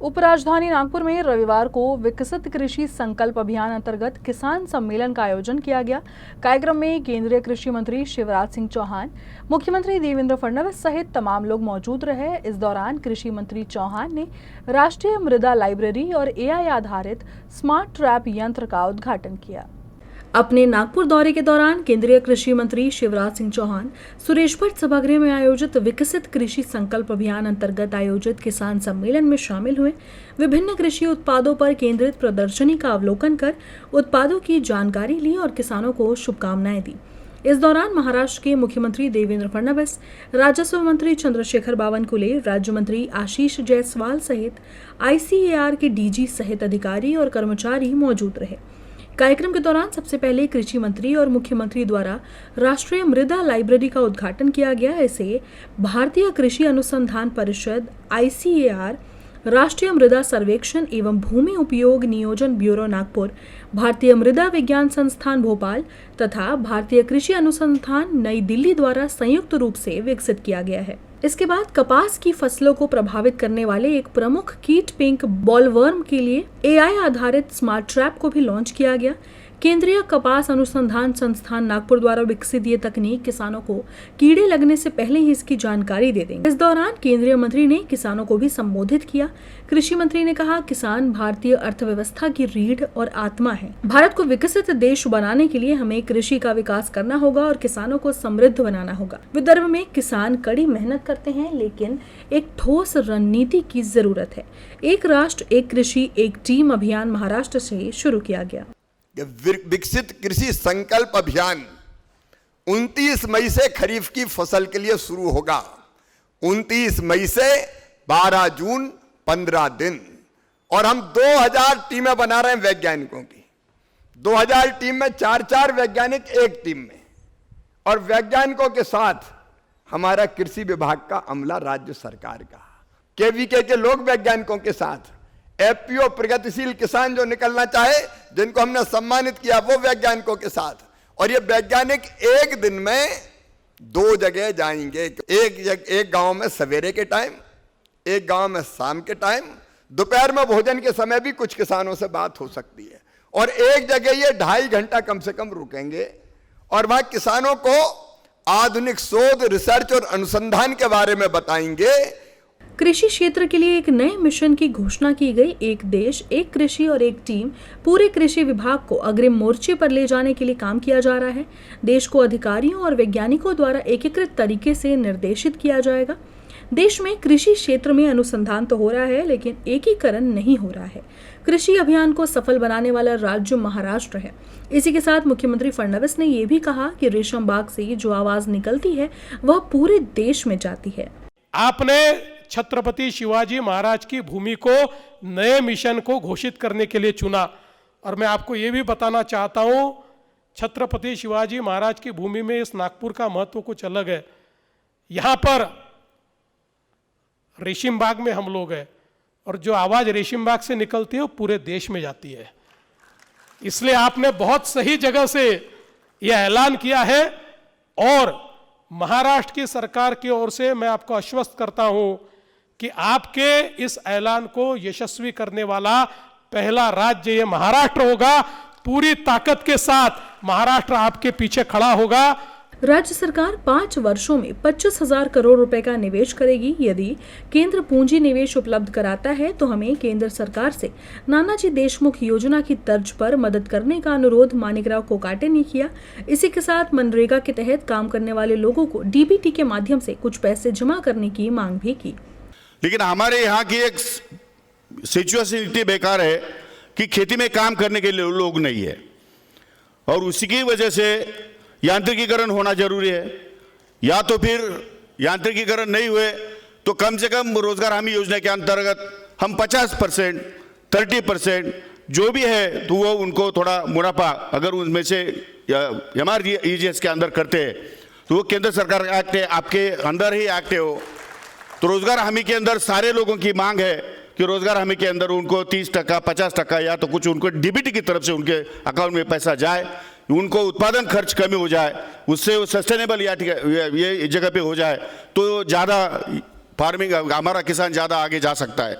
उपराजधानी नागपुर में रविवार को विकसित कृषि संकल्प अभियान अंतर्गत किसान सम्मेलन का आयोजन किया गया। कार्यक्रम में केंद्रीय कृषि मंत्री शिवराज सिंह चौहान, मुख्यमंत्री देवेंद्र फडणवीस सहित तमाम लोग मौजूद रहे। इस दौरान कृषि मंत्री चौहान ने राष्ट्रीय मृदा लाइब्रेरी और एआई आधारित स्मार्ट ट्रैप यंत्र का उद्घाटन किया। अपने नागपुर दौरे के दौरान केंद्रीय कृषि मंत्री शिवराज सिंह चौहान सुरेश भट्ट सभागृह में आयोजित विकसित कृषि संकल्प अभियान अंतर्गत आयोजित किसान सम्मेलन में शामिल हुए। विभिन्न कृषि उत्पादों पर केंद्रित प्रदर्शनी का अवलोकन कर उत्पादों की जानकारी ली और किसानों को शुभकामनाएं दी। इस दौरान महाराष्ट्र के मुख्यमंत्री देवेंद्र फडणवीस, राजस्व मंत्री चंद्रशेखर बावनकुले, राज्य मंत्री आशीष जायसवाल सहित ICAR के DG सहित अधिकारी और कर्मचारी मौजूद रहे। कार्यक्रम के दौरान सबसे पहले कृषि मंत्री और मुख्यमंत्री द्वारा राष्ट्रीय मृदा लाइब्रेरी का उद्घाटन किया गया। इसे भारतीय कृषि अनुसंधान परिषद ICAR, राष्ट्रीय मृदा सर्वेक्षण एवं भूमि उपयोग नियोजन ब्यूरो नागपुर, भारतीय मृदा विज्ञान संस्थान भोपाल तथा भारतीय कृषि अनुसंधान नई दिल्ली द्वारा संयुक्त रूप से विकसित किया गया है। इसके बाद कपास की फसलों को प्रभावित करने वाले एक प्रमुख कीट पिंक बॉलवर्म के लिए AI आधारित स्मार्ट ट्रैप को भी लॉन्च किया गया। केंद्रीय कपास अनुसंधान संस्थान नागपुर द्वारा विकसित ये तकनीक किसानों को कीड़े लगने से पहले ही इसकी जानकारी दे देंगे। इस दौरान केंद्रीय मंत्री ने किसानों को भी संबोधित किया। कृषि मंत्री ने कहा, किसान भारतीय अर्थव्यवस्था की रीढ़ और आत्मा है। भारत को विकसित देश बनाने के लिए हमें कृषि का विकास करना होगा और किसानों को समृद्ध बनाना होगा। विदर्भ में किसान कड़ी मेहनत करते हैं, लेकिन एक ठोस रणनीति की जरूरत है। एक राष्ट्र एक कृषि एक टीम अभियान महाराष्ट्र से शुरू किया गया। विकसित कृषि संकल्प अभियान 29 मई से खरीफ की फसल के लिए शुरू होगा। 29 मई से 12 जून 15 दिन, और हम 2000 टीमें बना रहे हैं वैज्ञानिकों की। 2000 टीम में 4-4 वैज्ञानिक एक टीम में, और वैज्ञानिकों के साथ हमारा कृषि विभाग का अमला, राज्य सरकार का, KVK के लोग वैज्ञानिकों के साथ, FPO प्रगतिशील किसान जो निकलना चाहे, जिनको हमने सम्मानित किया, वो वैज्ञानिकों के साथ। और ये वैज्ञानिक एक दिन में 2 जगह जाएंगे। एक गांव में सवेरे के टाइम, एक गांव में शाम के टाइम, दोपहर में भोजन के समय भी कुछ किसानों से बात हो सकती है। और एक जगह ये 2.5 घंटा कम से कम रुकेंगे और वहां किसानों को आधुनिक शोध, रिसर्च और अनुसंधान के बारे में बताएंगे। कृषि क्षेत्र के लिए एक नए मिशन की घोषणा की गई। एक देश एक कृषि और एक टीम पूरे कृषि विभाग को अग्रिम मोर्चे पर ले जाने के लिए काम किया जा रहा है। देश को अधिकारियों और वैज्ञानिकों द्वारा एकीकृत तरीके से निर्देशित किया जाएगा। देश में कृषि क्षेत्र में अनुसंधान तो हो रहा है, लेकिन एकीकरण नहीं हो रहा है। कृषि अभियान को सफल बनाने वाला राज्य महाराष्ट्र है। इसी के साथ मुख्यमंत्री फडणवीस ने यह भी कहा कि रेशम बाग से जो आवाज निकलती है वह पूरे देश में जाती है। आपने छत्रपति शिवाजी महाराज की भूमि को नए मिशन को घोषित करने के लिए चुना, और मैं आपको ये भी बताना चाहता हूं, छत्रपति शिवाजी महाराज की भूमि में इस नागपुर का महत्व कुछ अलग है। यहां पर रेशम बाग में हम लोग हैं, और जो आवाज रेशम बाग से निकलती है वो पूरे देश में जाती है। इसलिए आपने बहुत सही जगह से यह ऐलान किया है, और महाराष्ट्र की सरकार की ओर से मैं आपको आश्वस्त करता हूं कि आपके इस ऐलान को यशस्वी करने वाला पहला राज्य ये महाराष्ट्र होगा। पूरी ताकत के साथ महाराष्ट्र आपके पीछे खड़ा होगा। राज्य सरकार 5 वर्षों में 25,000 करोड़ रुपए का निवेश करेगी। यदि केंद्र पूंजी निवेश उपलब्ध कराता है तो हमें केंद्र सरकार से नानाजी देशमुख योजना की तर्ज पर मदद करने का अनुरोध माणिकराव कोकाटे ने किया। इसी के साथ मनरेगा के तहत काम करने वाले लोगों को DBT के माध्यम से कुछ पैसे जमा करने की मांग भी की। लेकिन हमारे यहाँ की एक सिचुएशन इतनी बेकार है कि खेती में काम करने के लिए लोग नहीं है, और उसी की वजह से यांत्रिकीकरण होना जरूरी है। या तो फिर यांत्रिकीकरण नहीं हुए तो कम से कम रोजगार हमी योजना के अंतर्गत हम 50%, 30% जो भी है तो वो उनको थोड़ा मुनाफा अगर उनमें से MREGS के अंदर करते हैं तो वो केंद्र सरकार का एक्ट है, आपके अंदर ही एक्ट है वो। तो रोजगार हमी के अंदर सारे लोगों की मांग है कि रोजगार हमी के अंदर उनको 30%, 50% या तो कुछ उनको DBT की तरफ से उनके अकाउंट में पैसा जाए, उनको उत्पादन खर्च कमी हो जाए, उससे वो सस्टेनेबल ये जगह पे हो जाए, तो ज़्यादा फार्मिंग हमारा किसान ज़्यादा आगे जा सकता है।